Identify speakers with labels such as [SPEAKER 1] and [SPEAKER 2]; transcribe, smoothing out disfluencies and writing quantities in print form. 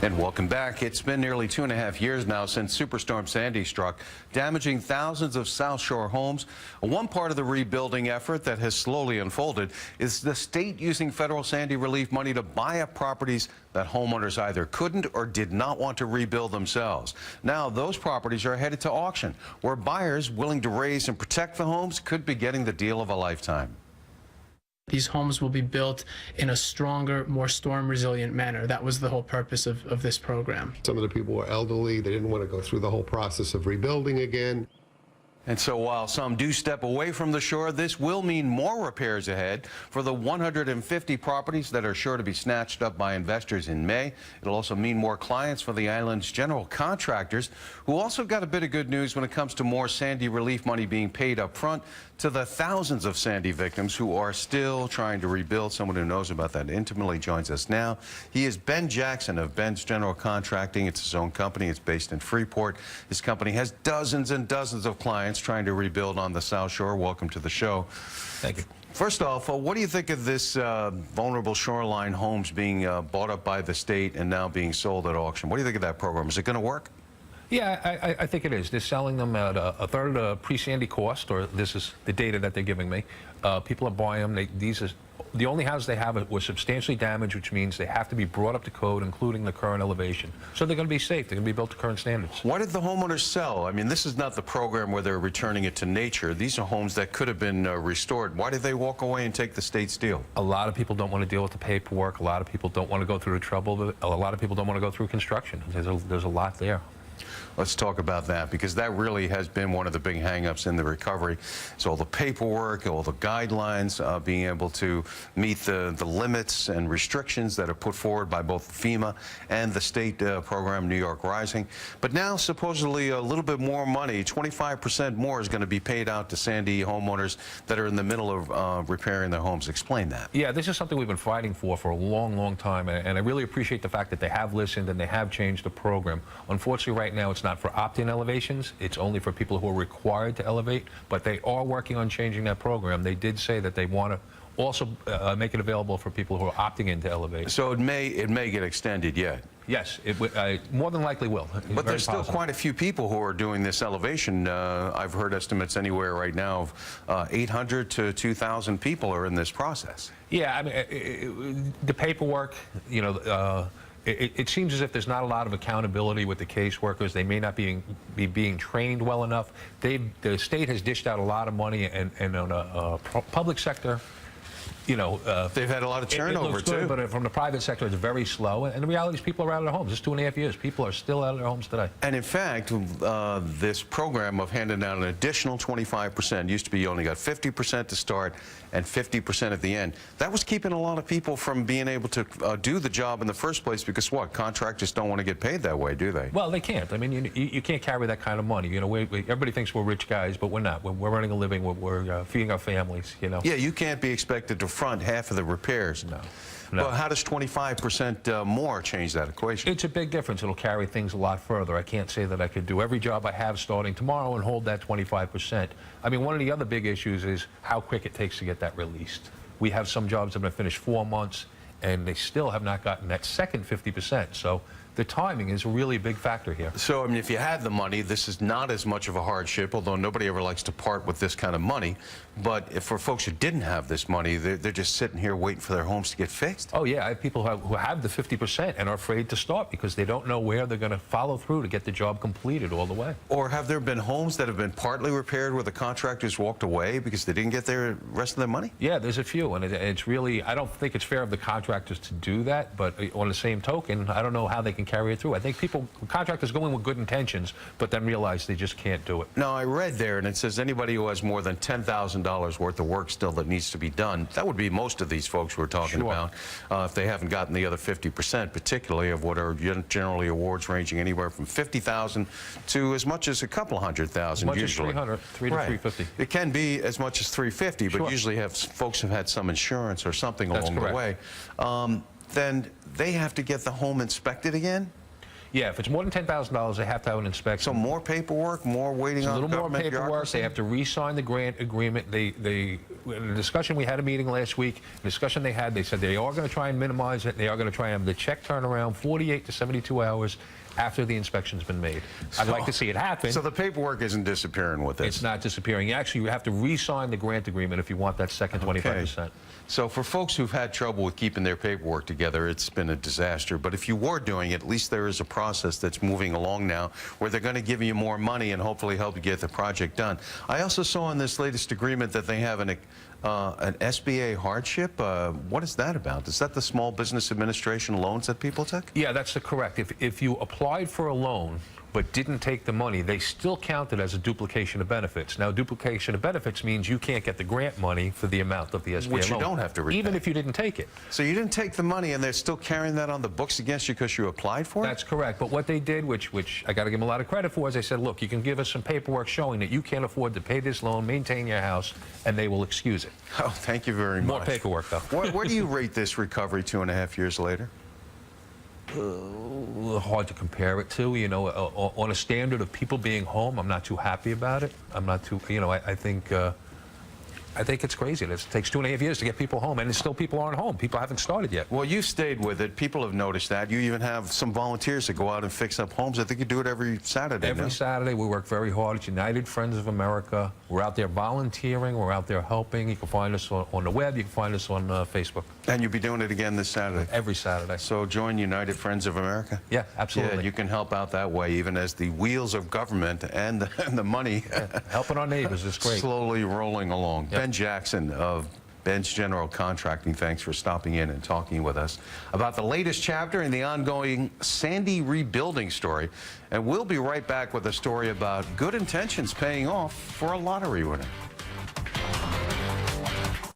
[SPEAKER 1] And welcome back. It's been nearly 2.5 years now since Superstorm Sandy struck, damaging thousands of South Shore homes. One part of the rebuilding effort that has slowly unfolded is the state using federal Sandy relief money to buy up properties that homeowners either couldn't or did not want to rebuild themselves. Now those properties are headed to auction, where buyers willing to raise and protect the homes could be getting the deal of a lifetime.
[SPEAKER 2] These homes will be built in a stronger, more storm-resilient manner. That was the whole purpose of this program.
[SPEAKER 3] Some of the people were elderly. They didn't want to go through the whole process of rebuilding again.
[SPEAKER 1] And so while some do step away from the shore, this will mean more repairs ahead for the 150 properties that are sure to be snatched up by investors in May. It'll also mean more clients for the island's general contractors, who also got a bit of good news when it comes to more Sandy relief money being paid up front to the thousands of Sandy victims who are still trying to rebuild. Someone who knows about that intimately joins us now. He is Ben Jackson of Ben's General Contracting. It's his own company. It's based in Freeport. His company has dozens and dozens of clients trying to rebuild on the South Shore. Welcome to the show.
[SPEAKER 4] Thank you.
[SPEAKER 1] First off, what do you think of this vulnerable shoreline homes being bought up by the state and now being sold at auction? What do you think of that program? Is it going to work?
[SPEAKER 4] Yeah, I think it is. They're selling them at a third of pre-Sandy cost, or this is the data that they're giving me. People are buying them. The only houses they have were substantially damaged, which means they have to be brought up to code, including the current elevation. So they're going to be safe. They're going to be built to current standards.
[SPEAKER 1] Why did the homeowners sell? I mean, this is not the program where they're returning it to nature. These are homes that could have been restored. Why did they walk away and take the state's deal?
[SPEAKER 4] A lot of people don't want to deal with the paperwork. A lot of people don't want to go through the trouble. A lot of people don't want to go through construction. There's a lot there.
[SPEAKER 1] Let's talk about that, because that really has been one of the big hang-ups in the recovery. So all the paperwork, all the guidelines, being able to meet the limits and restrictions that are put forward by both FEMA and the state program, New York Rising. But now supposedly a little bit more money, 25% more, is going to be paid out to Sandy homeowners that are in the middle of repairing their homes. Explain that.
[SPEAKER 4] Yeah, this is something we've been fighting for a long, long time, and I really appreciate the fact that they have listened and they have changed the program. Unfortunately, right now it's not for opt-in elevations. It's only for people who are required to elevate, but they are working on changing that program. They did say that they want to also make it available for people who are opting in to elevate.
[SPEAKER 1] So it may get extended yet.
[SPEAKER 4] Yes, it more than likely will.
[SPEAKER 1] But there's still quite a few people who are doing this elevation. I've heard estimates anywhere right now of 800 to 2,000 people are in this process.
[SPEAKER 4] Yeah, I mean, the paperwork, you know, it seems as if there's not a lot of accountability with the caseworkers. They may not be being trained well enough. The state has dished out a lot of money, and on a public sector, you know,
[SPEAKER 1] they've had a lot of turnover
[SPEAKER 4] it good,
[SPEAKER 1] too.
[SPEAKER 4] But from the private sector, it's very slow. And the reality is, people are out of their homes. It's 2.5 years. People are still out of their homes today.
[SPEAKER 1] And in fact, this program of handing out an additional 25%, used to be you only got 50% to start and 50% at the end. That was keeping a lot of people from being able to do the job in the first place, because what? Contractors don't want to get paid that way, do they?
[SPEAKER 4] Well, they can't. I mean, you can't carry that kind of money. You know, everybody thinks we're rich guys, but we're not. We're earning a living. We're feeding our families, you know.
[SPEAKER 1] Yeah, you can't be expected to front half of the repairs.
[SPEAKER 4] No.
[SPEAKER 1] Well, how does 25% more change that equation?
[SPEAKER 4] It's a big difference. It'll carry things a lot further. I can't say that I could do every job I have starting tomorrow and hold that 25%. I mean, one of the other big issues is how quick it takes to get that released. We have some jobs that have been finished 4 months, and they still have not gotten that second 50%. So the timing is really a big factor here.
[SPEAKER 1] So, I mean, if you had the money, this is not as much of a hardship, although nobody ever likes to part with this kind of money. But if for folks who didn't have this money, they're just sitting here waiting for their homes to get fixed.
[SPEAKER 4] Oh, yeah. I have people who have the 50% and are afraid to start because they don't know where they're going to follow through to get the job completed all the way.
[SPEAKER 1] Or have there been homes that have been partly repaired where the contractors walked away because they didn't get their rest of their money?
[SPEAKER 4] Yeah, there's a few. And it's really, I don't think it's fair of the contractors to do that. But on the same token, I don't know how they can carry it through. I think contractors go in with good intentions, but then realize they just can't do it.
[SPEAKER 1] Now, I read there, and it says anybody who has more than $10,000 worth of work still that needs to be done, that would be most of these folks we're talking about, if they haven't gotten the other 50%, particularly of what are generally awards ranging anywhere from $50,000 to as much as a couple $100,000 usually.
[SPEAKER 4] As much as 300 to 350.
[SPEAKER 1] It can be as much as 350, but usually folks have had some insurance or something along the way. Then they have to get the home inspected again?
[SPEAKER 4] Yeah, if it's more than $10,000, they have to have an inspection.
[SPEAKER 1] So more paperwork, more waiting on government bureaucracy?
[SPEAKER 4] They have to re-sign the grant agreement. in the discussion, we had a meeting last week. The discussion they had, they said they are going to try and minimize it. They are going to try and have the check turnaround 48 to 72 hours after the inspection's been made. I'd like to see it happen.
[SPEAKER 1] So the paperwork isn't disappearing with this?
[SPEAKER 4] It's not disappearing. Actually, you have to re-sign the grant agreement if you want that second 25%.
[SPEAKER 1] Okay. So for folks who've had trouble with keeping their paperwork together, it's been a disaster. But if you were doing it, at least there is a process that's moving along now where they're going to give you more money and hopefully help you get the project done. I also saw in this latest agreement that they have an SBA hardship. What is that about? Is that the Small Business Administration loans that people took?
[SPEAKER 4] Yeah, that's correct. If you applied for a loan but didn't take the money, they still count it as a duplication of benefits. Now, duplication of benefits means you can't get the grant money for the amount of the SBA
[SPEAKER 1] Which you
[SPEAKER 4] loan.
[SPEAKER 1] don't have to repay.
[SPEAKER 4] Even if you didn't take it.
[SPEAKER 1] So you didn't take the money and they're still carrying that on the books against you because you applied for it?
[SPEAKER 4] That's correct. But what they did, which I got to give them a lot of credit for, is they said, look, you can give us some paperwork showing that you can't afford to pay this loan, maintain your house, and they will excuse it.
[SPEAKER 1] Oh, thank you very much.
[SPEAKER 4] More paperwork, though.
[SPEAKER 1] Where do you rate this recovery 2.5 years later?
[SPEAKER 4] Hard to compare it to, you know, on a standard of people being home. I'm not too happy about it. I'm not too, you know, I think it's crazy. It takes 2.5 years to get people home, and still people aren't home. People haven't started yet.
[SPEAKER 1] Well, you stayed with it. People have noticed that. You even have some volunteers that go out and fix up homes. I think you do it every Saturday.
[SPEAKER 4] Every Saturday, we work very hard. It's United Friends of America. We're out there volunteering. We're out there helping. You can find us on the web. You can find us on Facebook.
[SPEAKER 1] And you'll be doing it again this Saturday.
[SPEAKER 4] Every Saturday.
[SPEAKER 1] So join United Friends of America.
[SPEAKER 4] Yeah, absolutely.
[SPEAKER 1] Yeah, you can help out that way, even as the wheels of government and the money
[SPEAKER 4] Helping our neighbors is great.
[SPEAKER 1] slowly rolling along.
[SPEAKER 4] Yep.
[SPEAKER 1] Ben Jackson of Ben's General Contracting, thanks for stopping in and talking with us about the latest chapter in the ongoing Sandy rebuilding story. And we'll be right back with a story about good intentions paying off for a lottery winner.